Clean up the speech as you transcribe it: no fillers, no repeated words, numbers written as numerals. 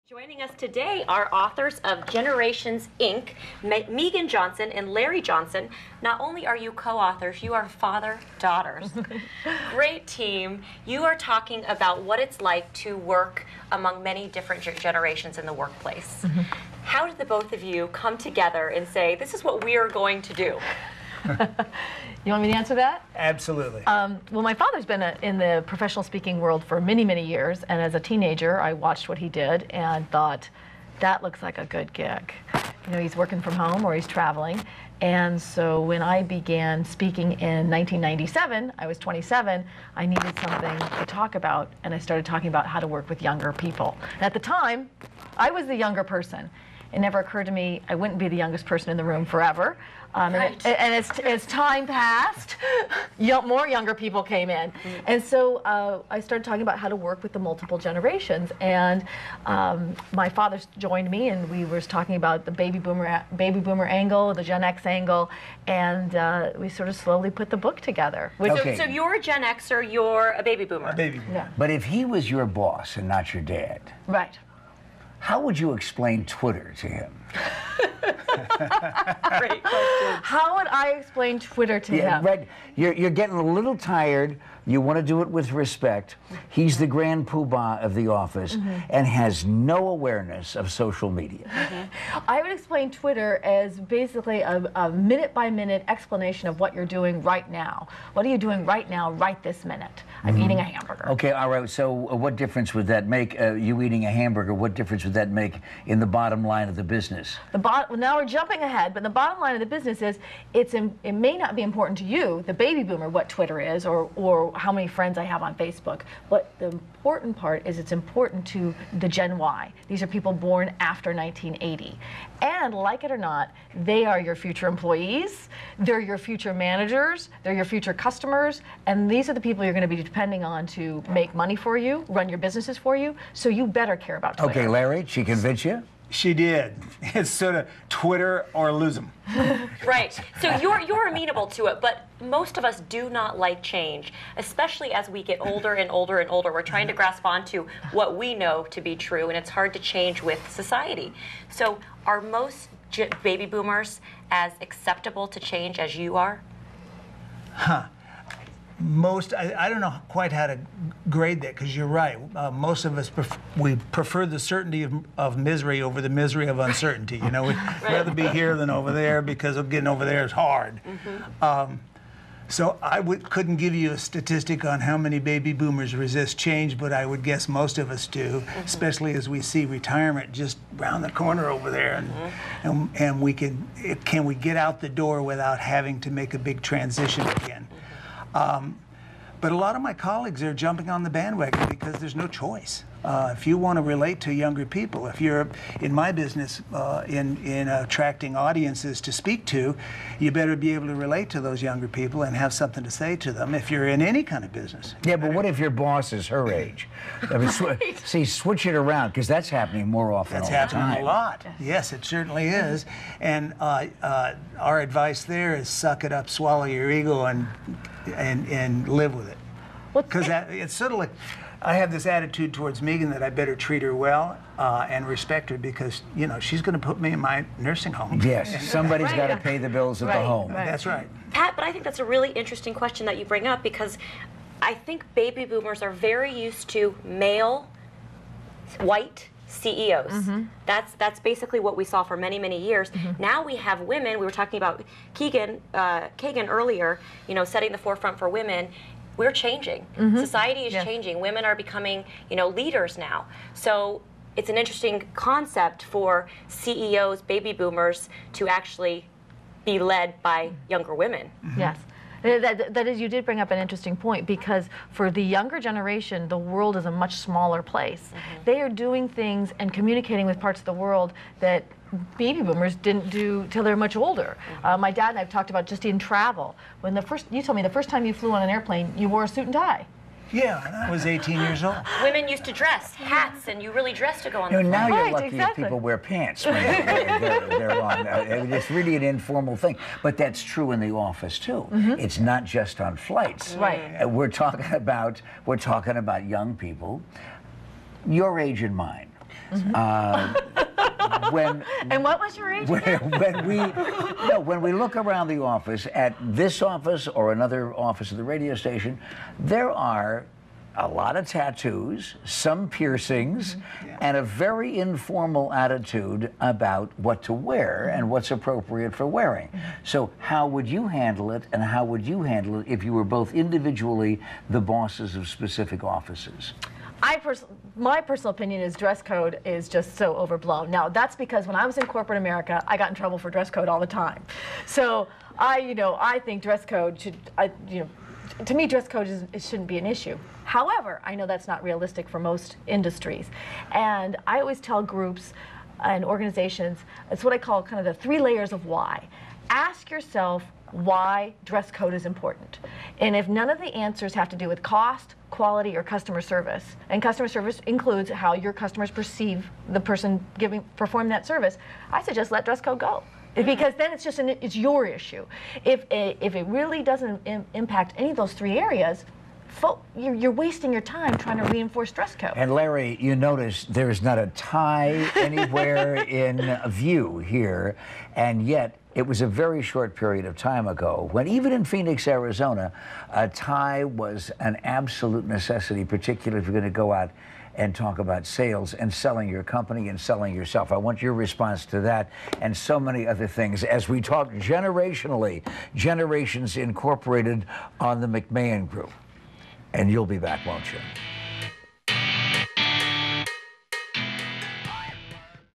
Joining us today are authors of Generations, Inc., Megan Johnson and Larry Johnson. Not only are you co-authors, you are father-daughters. Great team. You are talking about what it's like to work among many different generations in the workplace. How did the both of you come together and say, this is what we are going to do? You want me to answer that? Absolutely. Well, my father's been in the professional speaking world for many, many years, and as a teenager, I watched what he did and thought, that looks like a good gig. You know, he's working from home or he's traveling, and so when I began speaking in 1997, I was 27, I needed something to talk about, and I started talking about how to work with younger people. And at the time, I was the younger person. It never occurred to me I wouldn't be the youngest person in the room forever. Right. And as time passed, more younger people came in. And so I started talking about how to work with the multiple generations. And my father joined me, and we were talking about the baby boomer angle, the Gen X angle, and we sort of slowly put the book together. So you're a Gen Xer, you're a baby boomer. A baby boomer. Yeah. But if he was your boss and not your dad, Right. how would you explain Twitter to him? Great question. How would I explain Twitter to him? Right. You're getting a little tired. You want to do it with respect. He's the grand poobah of the office and has no awareness of social media. I would explain Twitter as basically a minute-by-minute explanation of what you're doing right now. What are you doing right now, right this minute? I'm eating a hamburger. Okay, all right. So what difference would that make, you eating a hamburger, what difference would that make in the bottom line of the business? Well, now we're jumping ahead, but the bottom line of the business is it may not be important to you, the baby boomer, what Twitter is or how many friends I have on Facebook. But the important part is it's important to the Gen Y. These are people born after 1980. And like it or not, they are your future employees, they're your future managers, they're your future customers, and these are the people you're going to be depending on to make money for you, run your businesses for you, so you better care about Twitter. Okay, Larry, she convinced you? She did. It's sort of Twitter or lose them. Right. So you're amenable to it, but most of us do not like change, especially as we get older and older and older. We're trying to grasp onto what we know to be true, and it's hard to change with society. So are most baby boomers as acceptable to change as you are? I don't know quite how to grade that, because you're right. Most of us we prefer the certainty of misery over the misery of uncertainty. You know, we'd rather be here than over there, because getting over there is hard. So I couldn't give you a statistic on how many baby boomers resist change, but I would guess most of us do, especially as we see retirement just around the corner over there, and we can we get out the door without having to make a big transition again. But a lot of my colleagues are jumping on the bandwagon because there's no choice. If you want to relate to younger people, if you're in my business in attracting audiences to speak to, you better be able to relate to those younger people and have something to say to them if you're in any kind of business. Yeah, but what if your boss is her age? I mean, see, switch it around, because that's happening more often That's all the time. happening a lot. Yes, it certainly is. And our advice there is suck it up, swallow your ego, and live with it. Because it's sort of like, I have this attitude towards Megan that I better treat her well and respect her, because, you know, she's going to put me in my nursing home. Yes, somebody's got to pay the bills at the home. That's right. Pat, but I think that's a really interesting question that you bring up, because I think baby boomers are very used to male, white CEOs. That's basically what we saw for many, many years. Now we have women. We were talking about Kagan earlier, you know, setting the forefront for women. We're changing. Society is changing. Women are becoming, you know, leaders now. So it's an interesting concept for CEOs, baby boomers, to actually be led by younger women. Yes. That is, you did bring up an interesting point, because for the younger generation, the world is a much smaller place. They are doing things and communicating with parts of the world that baby boomers didn't do till they're much older. My dad and I have talked about just in travel. When you told me the first time you flew on an airplane, you wore a suit and tie. Yeah, and I was 18 years old. Women used to dress, hats, and you really dressed to go on the plane. Now Right, you're lucky exactly. if people wear pants when they're on. It's really an informal thing. But that's true in the office, too. It's not just on flights. Right. We're talking about young people, your age and mine. When And what was your age? when we look around the office at this office or another office of the radio station, there are a lot of tattoos, some piercings, and a very informal attitude about what to wear and what's appropriate for wearing. So how would you handle it, and how would you handle it if you were both individually the bosses of specific offices? My personal opinion is dress code is just so overblown. Now, that's because when I was in corporate America, I got in trouble for dress code all the time. So I think dress code should, to me, dress code it shouldn't be an issue. However, I know that's not realistic for most industries. And I always tell groups and organizations, it's what I call kind of the 3 layers of why. Ask yourself why dress code is important. And if none of the answers have to do with cost, quality, or customer service, and customer service includes how your customers perceive the person performing that service, I suggest let dress code go. Because then it's your issue. If it really doesn't impact any of those 3 areas, you're wasting your time trying to reinforce dress code. And Larry, you notice there's not a tie anywhere in view here, and yet it was a very short period of time ago when even in Phoenix, Arizona, a tie was an absolute necessity, particularly if you're going to go out and talk about sales and selling your company and selling yourself. I want your response to that and so many other things as we talk generationally, Generations Incorporated on the McMahon Group. And you'll be back, won't you?